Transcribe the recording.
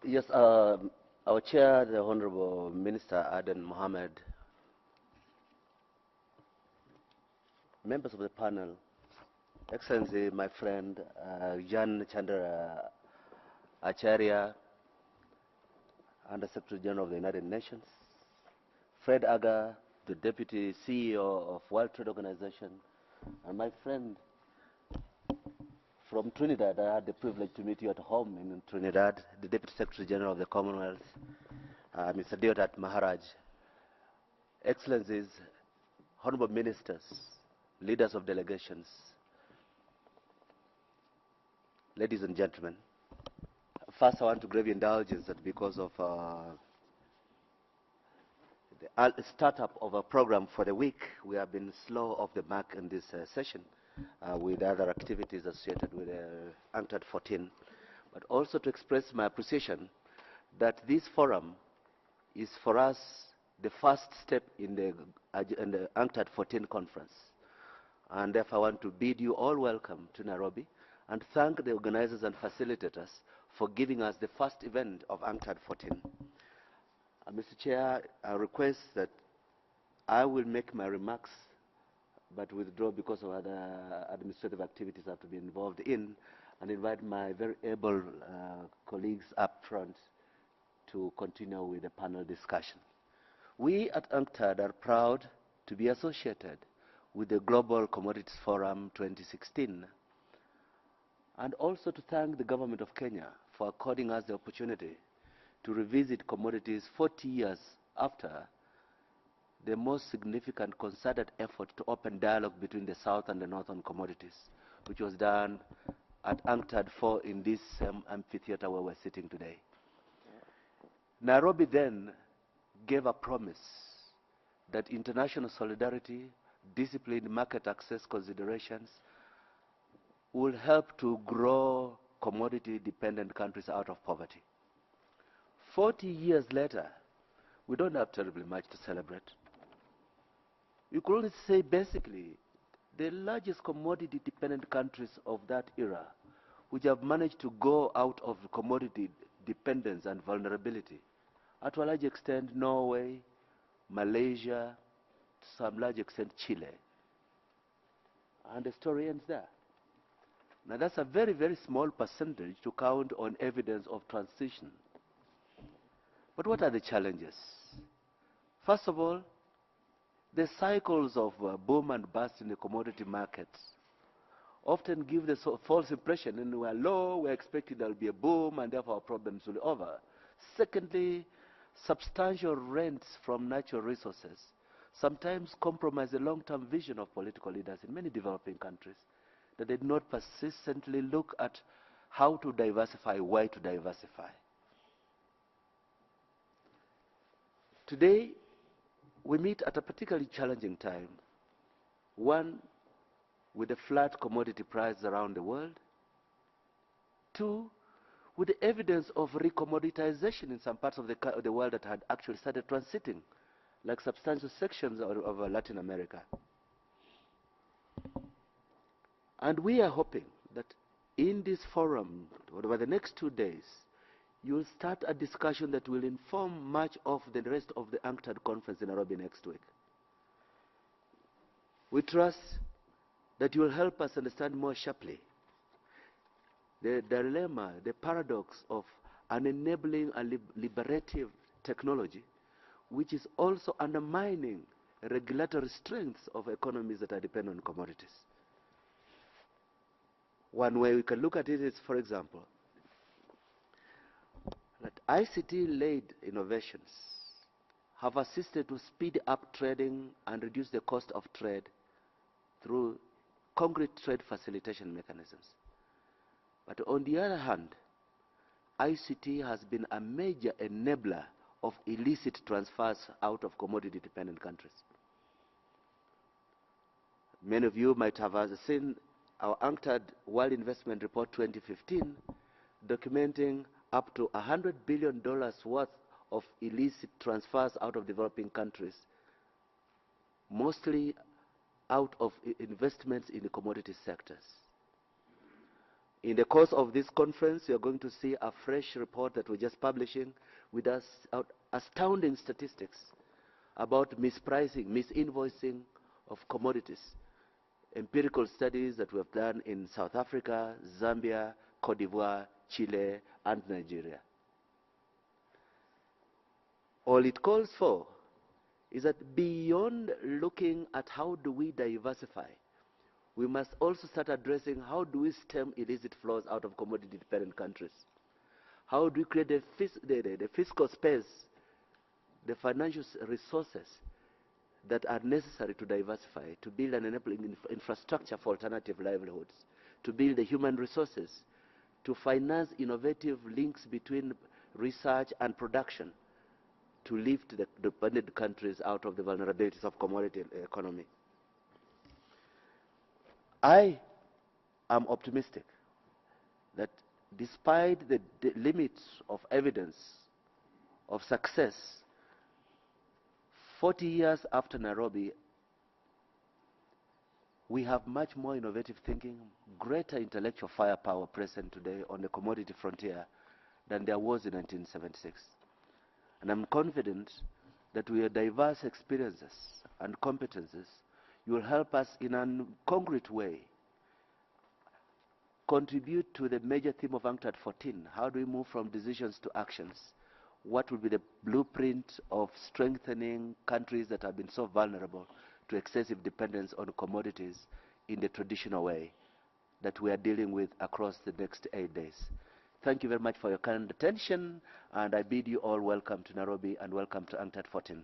Yes, our chair, the Honorable Minister Aden Mohammed, members of the panel, Excellency, my friend Jan Chandra Acharya, Under Secretary General of the United Nations, Fred Aga, the Deputy CEO of World Trade Organization, and my friend from Trinidad. I had the privilege to meet you at home in Trinidad, the Deputy Secretary General of the Commonwealth, Mr. Deodat Maharaj, Excellencies, Honorable Ministers, leaders of delegations, ladies and gentlemen. First, I want to give you indulgence that because of the startup of a program for the week, we have been slow off the mark in this session with other activities associated with UNCTAD 14, but also to express my appreciation that this forum is for us the first step in the UNCTAD 14 conference. And therefore, I want to bid you all welcome to Nairobi and thank the organizers and facilitators for giving us the first event of UNCTAD 14. Mr. Chair, I request that I will make my remarks but withdraw because of other administrative activities I have to be involved in, and invite my very able colleagues up front to continue with the panel discussion. We at UNCTAD are proud to be associated with the Global Commodities Forum 2016, and also to thank the government of Kenya for according us the opportunity to revisit commodities 40 years after the most significant concerted effort to open dialogue between the South and the North on commodities, which was done at UNCTAD 4 in this amphitheater where we're sitting today. Nairobi then gave a promise that international solidarity, disciplined market access considerations will help to grow commodity-dependent countries out of poverty. 40 years later, we don't have terribly much to celebrate. You could only say basically the largest commodity-dependent countries of that era, which have managed to go out of commodity dependence and vulnerability, are to a large extent Norway, Malaysia, to some large extent Chile. And the story ends there. Now that's a very, very small percentage to count on evidence of transition. But what are the challenges? First of all, the cycles of boom and bust in the commodity markets often give the false impression, and we're low, we're expecting there'll be a boom, and therefore our problems will be over. Secondly, substantial rents from natural resources sometimes compromise the long-term vision of political leaders in many developing countries, that they do not persistently look at how to diversify, why to diversify. Today, we meet at a particularly challenging time. One, with the flat commodity prices around the world. Two, with the evidence of recommoditization in some parts of the world that had actually started transiting, like substantial sections of Latin America. And we are hoping that in this forum, over the next 2 days, you will start a discussion that will inform much of the rest of the UNCTAD conference in Nairobi next week. We trust that you will help us understand more sharply the dilemma, the paradox of an enabling and liberative technology, which is also undermining regulatory strengths of economies that are dependent on commodities. One way we can look at it is, for example, that ICT-led innovations have assisted to speed up trading and reduce the cost of trade through concrete trade facilitation mechanisms. But on the other hand, ICT has been a major enabler of illicit transfers out of commodity-dependent countries. Many of you might have seen our UNCTAD World Investment Report 2015 documenting up to $100 billion worth of illicit transfers out of developing countries, mostly out of investments in the commodity sectors. In the course of this conference, you're going to see a fresh report that we're just publishing with us astounding statistics about mispricing, misinvoicing of commodities. Empirical studies that we have done in South Africa, Zambia, Cote d'Ivoire, Chile, and Nigeria. All it calls for is that beyond looking at how do we diversify, we must also start addressing how do we stem illicit flows out of commodity-dependent countries. How do we create the fiscal space, the financial resources that are necessary to diversify, to build an enabling infrastructure for alternative livelihoods, to build the human resources, to finance innovative links between research and production, to lift the dependent countries out of the vulnerabilities of commodity economy. I am optimistic that despite the limits of evidence of success, 40 years after Nairobi, we have much more innovative thinking, greater intellectual firepower present today on the commodity frontier than there was in 1976. And I'm confident that with your diverse experiences and competences, you will help us in a concrete way contribute to the major theme of UNCTAD 14. How do we move from decisions to actions? What will be the blueprint of strengthening countries that have been so vulnerable to excessive dependence on commodities in the traditional way that we are dealing with across the next 8 days? Thank you very much for your kind attention, and I bid you all welcome to Nairobi and welcome to UNCTAD 14.